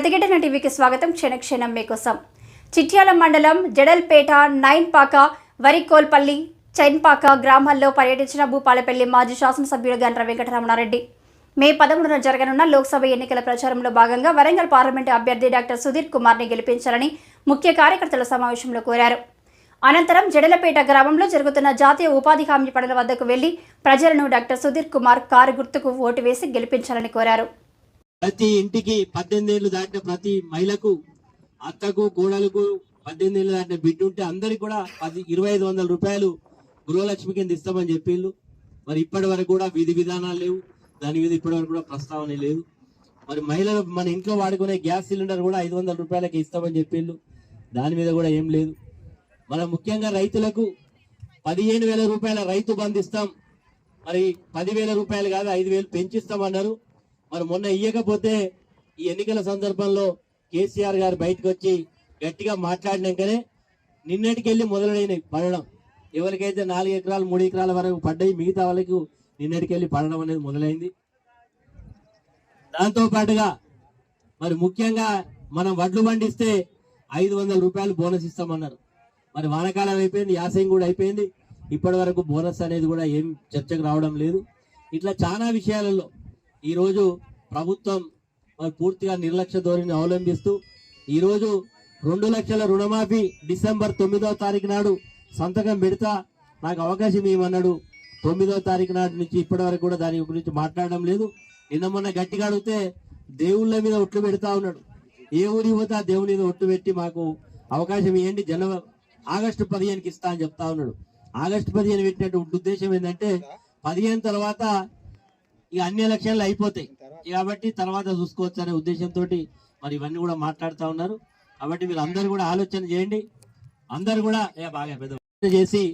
ప్రతిఘటన టీవీకి స్వాగతం. క్షణక్షణం మీకోసం. చిట్యాల మండలం జడల్పేట, నైన్పాక, వరికోల్పల్లి, చైన్పాక గ్రామాల్లో పర్యటించిన భూపాలపల్లి మాజీ శాసనసభ్యుడు గండ్ర వెంకటరమణారెడ్డి మే 11న జరగనున్న లోక్సభ ఎన్నికల ప్రచారంలో భాగంగా వరంగల్ పార్లమెంటు అభ్యర్థి డాక్టర్ సుధీర్ కుమార్ని గెలిపించాలని ముఖ్య కార్యకర్తల సమావేశంలో కోరారు. అనంతరం జడలపేట గ్రామంలో జరుగుతున్న జాతీయ ఉపాధి హామీ పనుల వద్దకు వెళ్లి ప్రజలను డాక్టర్ సుధీర్ కుమార్ కారు గుర్తుకు ఓటు వేసి గెలిపించాలని కోరారు. ప్రతి ఇంటికి 18 ఏళ్లు దాటిన ప్రతి మహిళకు, అత్తకు, కోడలకు 18 ఏళ్లు దాటిన బిడ్డ ఉంటే అందరికి కూడా 2500 రూపాయలు గృహలక్ష్మి కింద ఇస్తామని చెప్పిండ్రు. మరి ఇప్పటి వరకు కూడా విధి విధానాలు లేవు, దాని మీద ఇప్పటి వరకు కూడా ప్రస్తావన లేదు. మరి మహిళలు మన ఇంట్లో వాడుకునే గ్యాస్ సిలిండర్ కూడా 500 రూపాయలకి ఇస్తామని చెప్పిండ్రు, దాని మీద కూడా ఏం లేదు. మన ముఖ్యంగా రైతులకు 15,000 రూపాయల రైతు బంధు ఇస్తాం, మరి 10,000 రూపాయలు కాదు 5,000 పెంచిస్తామన్నారు. మరి మొన్న ఇయ్యకపోతే ఈ ఎన్నికల సందర్భంలో కేసీఆర్ గారు బయటకు వచ్చి గట్టిగా మాట్లాడినాకనే నిన్నటికెళ్ళి మొదలైనవి పడడం. ఎవరికైతే 4 ఎకరాలు 3 ఎకరాల వరకు పడ్డాయి, మిగతా వాళ్ళకు నిన్నటికెళ్ళి పడడం అనేది మొదలైంది. దాంతో పాటుగా మరి ముఖ్యంగా మనం వడ్లు పండిస్తే 500 రూపాయలు బోనస్ ఇస్తామన్నారు. మరి వానకాలం అయిపోయింది, యాసంగి కూడా అయిపోయింది, ఇప్పటి వరకు బోనస్ అనేది కూడా ఏం చర్చకు రావడం లేదు. ఇట్లా చాలా విషయాలలో ఈరోజు ప్రభుత్వం మరి పూర్తిగా నిర్లక్ష్య ధోరణిని అవలంబిస్తూ ఈరోజు 2 లక్షల రుణమాఫీ డిసెంబర్ 9వ తారీఖు నాడు సంతకం పెడతా నాకు అవకాశం ఇవ్వమన్నాడు. 9వ తారీఖు నాటి నుంచి ఇప్పటి వరకు కూడా దాని గురించి మాట్లాడడం లేదు. నిన్న మొన్న గట్టిగా అడిగితే దేవుళ్ళ మీద ఒట్లు పెడతా ఉన్నాడు. ఏ ఊరి పోతే ఆ దేవుని మీద ఒట్టు పెట్టి మాకు అవకాశం ఇవ్వండి, ఆగస్టు 15కి ఇస్తా అని చెప్తా ఉన్నాడు. ఆగస్టు 15 పెట్టినట్టు ఉద్దేశం ఏంటంటే 15 తర్వాత ఇక అన్ని ఎలక్షన్లు అయిపోతాయి కాబట్టి తర్వాత చూసుకోవచ్చు అనే ఉద్దేశంతో మరి ఇవన్నీ కూడా మాట్లాడుతూ ఉన్నారు. కాబట్టి మీరు అందరూ కూడా ఆలోచన చేయండి, అందరు కూడా బాగా పెద్ద చేసి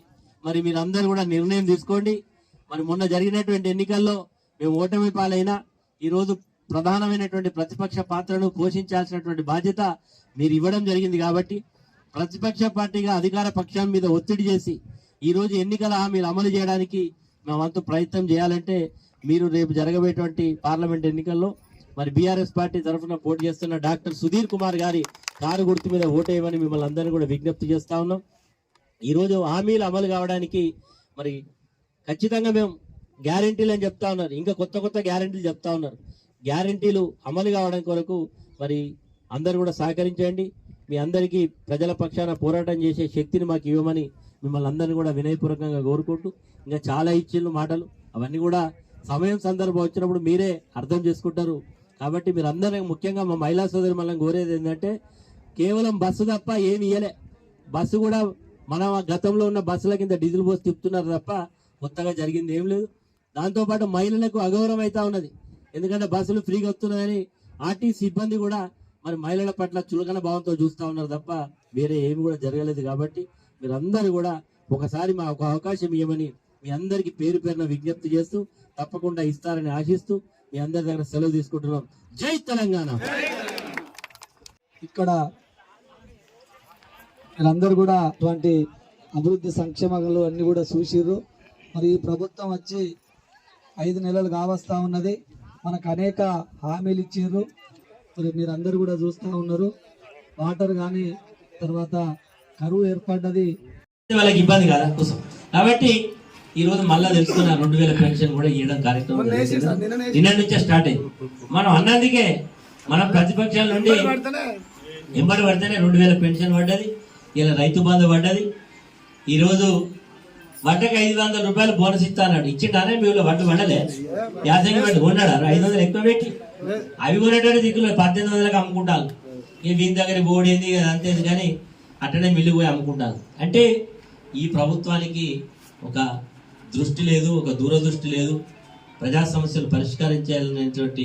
మరి మీరు అందరూ కూడా నిర్ణయం తీసుకోండి. మరి మొన్న జరిగినటువంటి ఎన్నికల్లో మేము ఓటమి పాలైనా ఈరోజు ప్రధానమైనటువంటి ప్రతిపక్ష పాత్రను పోషించాల్సినటువంటి బాధ్యత మీరు ఇవ్వడం జరిగింది. కాబట్టి ప్రతిపక్ష పార్టీగా అధికార పక్షం మీద ఒత్తిడి చేసి ఈరోజు ఎన్నికల హామీలు అమలు చేయడానికి మేమంతా ప్రయత్నం చేయాలంటే మీరు రేపు జరగబోయేటువంటి పార్లమెంట్ ఎన్నికల్లో మరి బీఆర్ఎస్ పార్టీ తరఫున పోటీ చేస్తున్న డాక్టర్ సుధీర్ కుమార్ గారి కారు గుర్తు మీద ఓటేయమని మిమ్మల్ని అందరినీ కూడా విజ్ఞప్తి చేస్తా ఉన్నాం. ఈరోజు హామీలు అమలు కావడానికి మరి ఖచ్చితంగా మేము గ్యారంటీలు అని చెప్తా ఉన్నారు, ఇంకా కొత్త గ్యారంటీలు చెప్తా ఉన్నారు. గ్యారంటీలు అమలు కావడం కొరకు మరి అందరూ కూడా సహకరించండి. మీ అందరికీ ప్రజల పక్షాన పోరాటం చేసే శక్తిని మాకు ఇవ్వమని మిమ్మల్ని అందరినీ కూడా వినయపూర్వకంగా కోరుకుంటూ, ఇంకా చాలా ఇచ్చిళ్ళు మాటలు అవన్నీ కూడా సమయం సందర్భం వచ్చినప్పుడు మీరే అర్థం చేసుకుంటారు. కాబట్టి మీరు అందరూ ముఖ్యంగా మా మహిళా సోదరి మనం కోరేది ఏంటంటే కేవలం బస్సు తప్ప ఏమి ఇయ్యలే. బస్సు కూడా మన గతంలో ఉన్న బస్సుల కింద డీజిల్ పోసి తిప్పుతున్నారు తప్ప కొత్తగా జరిగింది ఏం లేదు. దాంతోపాటు మహిళలకు అగౌరవం అవుతా ఉన్నది, ఎందుకంటే బస్సులు ఫ్రీగా వస్తున్నాయని ఆర్టీసీ సిబ్బంది కూడా మరి మహిళల పట్ల చులకన భావంతో చూస్తూ ఉన్నారు తప్ప వేరే ఏమి కూడా జరగలేదు. కాబట్టి మీరందరూ కూడా ఒకసారి మా ఒక అవకాశం ఇవ్వమని మీ అందరికీ పేరు పేరున విజ్ఞప్తి చేస్తూ తప్పకుండా ఇస్తారని ఆశిస్తూ మీ అందరి దగ్గర సెలవు తీసుకుంటున్నాం. జై తెలంగాణ. ఇక్కడ వీళ్ళందరూ కూడా అటువంటి అభివృద్ధి సంక్షేమాలు అన్ని కూడా చూసిర్రు. మరి ఈ ప్రభుత్వం వచ్చి 5 నెలలు కావస్తా ఉన్నది, మనకు అనేక హామీలు ఇచ్చిర్రు. మరి మీరు అందరు కూడా చూస్తూ ఉన్నారు. వాటర్ కానీ తర్వాత కరువు ఏర్పడ్డది, వాళ్ళకి ఇబ్బంది కదా కోసం. కాబట్టి ఈ రోజు మళ్ళా తెలుసుకున్న 2000 పెన్షన్ కూడా ఇవ్వడం కార్యక్రమం నిన్న నుంచే స్టార్ట్ అయింది. మనం అన్నందుకే మనం ప్రతిపక్షాల నుండి ఎంబడి పడితేనే 2000 పెన్షన్ పడ్డది, ఇలా రైతు బంధు పడ్డది. ఈరోజు వడ్డకి 500 రూపాయలు బోనస్ ఇస్తా అన్నాడు, ఇచ్చిండానే మీ ఊళ్ళో వడ్డు పడలే, యాసంగి వడ్డు కొన్నాడు 500 ఎక్కువ పెట్టి. అవి కొనేటువంటి దిక్కులు 1800లకు అమ్ముకుంటాను. ఇక వీని దగ్గర బోడేంది అంతేది కానీ అట్టనే మిల్లు పోయి అమ్ముకుంటాను. అంటే ఈ ప్రభుత్వానికి ఒక దృష్టి లేదు, ఒక దూరదృష్టి లేదు, ప్రజా సమస్యలు పరిష్కరించాలనేటువంటి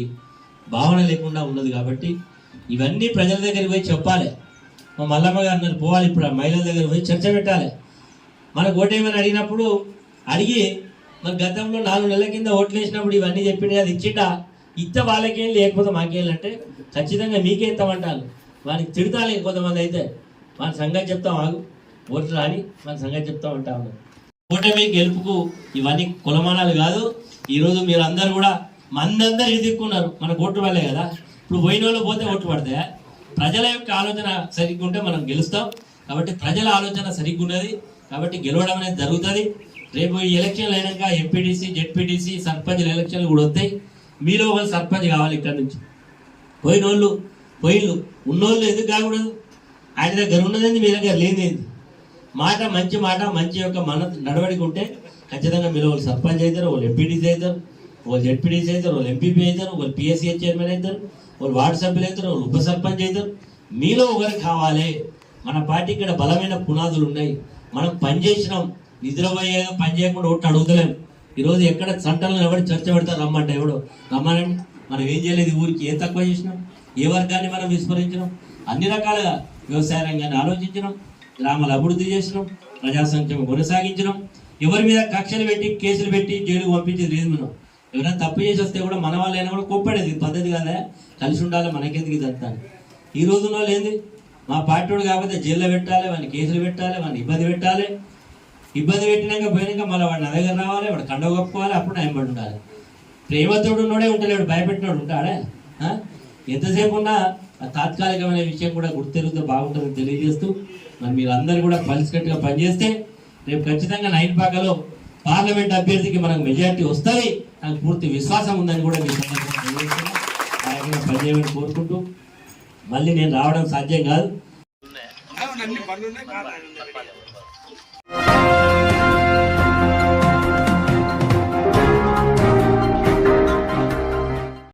భావన లేకుండా ఉన్నది. కాబట్టి ఇవన్నీ ప్రజల దగ్గరికి పోయి చెప్పాలి. మా మల్లమ్మ గారు పోవాలి, ఇప్పుడు ఆ మహిళల దగ్గర పోయి చర్చ పెట్టాలి. మనకు ఓటేమని అడిగినప్పుడు అడిగి మరి గతంలో 4 నెలల కింద ఓట్లు వేసినప్పుడు ఇవన్నీ చెప్పింది, అది ఇచ్చిట ఇత్త వాళ్ళకేం లేకపోతే మాకేళ్ళంటే ఖచ్చితంగా మీకే ఇస్తామంటారు. వానికి తిడతాలి కొంతమంది అయితే మన సంగతి చెప్తాం, ఆగు ఓట్లు రాని మన సంగతి చెప్తా ఉంటా ఉన్నారు. ఓటమి గెలుపుకు ఇవన్నీ కులమానాలు కాదు. ఈరోజు మీరు అందరు కూడా మందందరూ ఎదుర్కొన్నారు, మన ఓటు వల్లే కదా. ఇప్పుడు పోయిన వాళ్ళు పోతే ఓట్లు పడతాయా? ప్రజల యొక్క ఆలోచన సరిగ్గా ఉంటే మనం గెలుస్తాం. కాబట్టి ప్రజల ఆలోచన సరిగ్గా ఉన్నది కాబట్టి గెలవడం అనేది జరుగుతుంది. రేపు ఈ ఎలక్షన్లు అయినాక ఎంపీటీసీ, జెడ్పీటీసీ, సర్పంచ్ల ఎలక్షన్లు కూడా వస్తాయి. మీలో ఒకరు సర్పంచ్ కావాలి. ఇక్కడ నుంచి పోయినోళ్ళు ఉన్నోళ్ళు ఎందుకు కాకూడదు? ఆయన దగ్గర ఉన్నదేంది, మీ దగ్గర లేనిదేంది? మంచి యొక్క మన నడవడిక ఉంటే ఖచ్చితంగా మీరు వాళ్ళు సర్పంచ్ అవుతారు, వాళ్ళు ఎంపీటీసీ అవుతారు, వాళ్ళు జెడ్పీటీసీ అవుతారు, వాళ్ళు ఎంపీపీ అవుతారు, వాళ్ళు పిఎస్సీ చైర్మన్ అవుతారు, వాళ్ళు వార్డు సభ్యులు అవుతారు, వాళ్ళు ఉప సర్పంచ్ అవుతారు. మీలో ఒకరు కావాలి. మన పార్టీ ఇక్కడ బలమైన పునాదులు ఉన్నాయి. మనం పనిచేసినాం. నిద్రపోయేదో పని చేయకుండా ఓట్లు అడుగుతలేము. ఈరోజు ఎక్కడ సంటలను ఎవరు చర్చ పెడతారు రమ్మంటే ఎవడో రమ్మనండి. మనం ఏం చేయలేదు, ఊరికి ఏం తక్కువ చేసినాం, ఏ వర్గాన్ని మనం విస్మరించినాం, అన్ని రకాలుగా వ్యవసాయ రంగాన్ని ఆలోచించినాం, గ్రామాల అభివృద్ధి చేసినాం, ప్రజా సంక్షేమం కొనసాగించినాం. ఎవరి మీద కక్షలు పెట్టి కేసులు పెట్టి జైలుకు పంపించేది లేదు. మనం ఎవరైనా తప్పు చేసి వస్తే కూడా మన వాళ్ళైనా కూడా కోప్పడేది పద్ధతి కదా, కలిసి ఉండాలి, మనకెందుకు ఇదంతా. ఈ రోజుల్లో ఏంది, మా పార్టీడు కాకపోతే జైల్లో పెట్టాలి, వాడిని కేసులు పెట్టాలి, వాడిని ఇబ్బంది పెట్టాలి. ఇబ్బంది పెట్టినాక పోయినాక మళ్ళీ వాడిని నా దగ్గర రావాలి, వాడు కండవ కప్పుకోవాలి, అప్పుడు టైం పడి ఉండాలి. ప్రేమతోడు ఉన్నోడే ఉంటలేడు, భయపెట్టినోడు ఉంటాడే. ఎంతసేపు ఉన్నా తాత్కాలికమైన విషయం కూడా గుర్తెరుగుతూ బాగుంటుందని తెలియజేస్తూ మరి మీరు అందరూ కూడా కలిసికట్టుగా పనిచేస్తే రేపు ఖచ్చితంగా 9 పాకలో పార్లమెంట్ అభ్యర్థికి మనకు మెజారిటీ వస్తుంది. నాకు పూర్తి విశ్వాసం ఉందని కూడా మీ సందర్భంగా తెలియజేస్తున్నా. పనిచేయమని కోరుకుంటూ మళ్ళీ నేను రావడం సాధ్యం కాదు.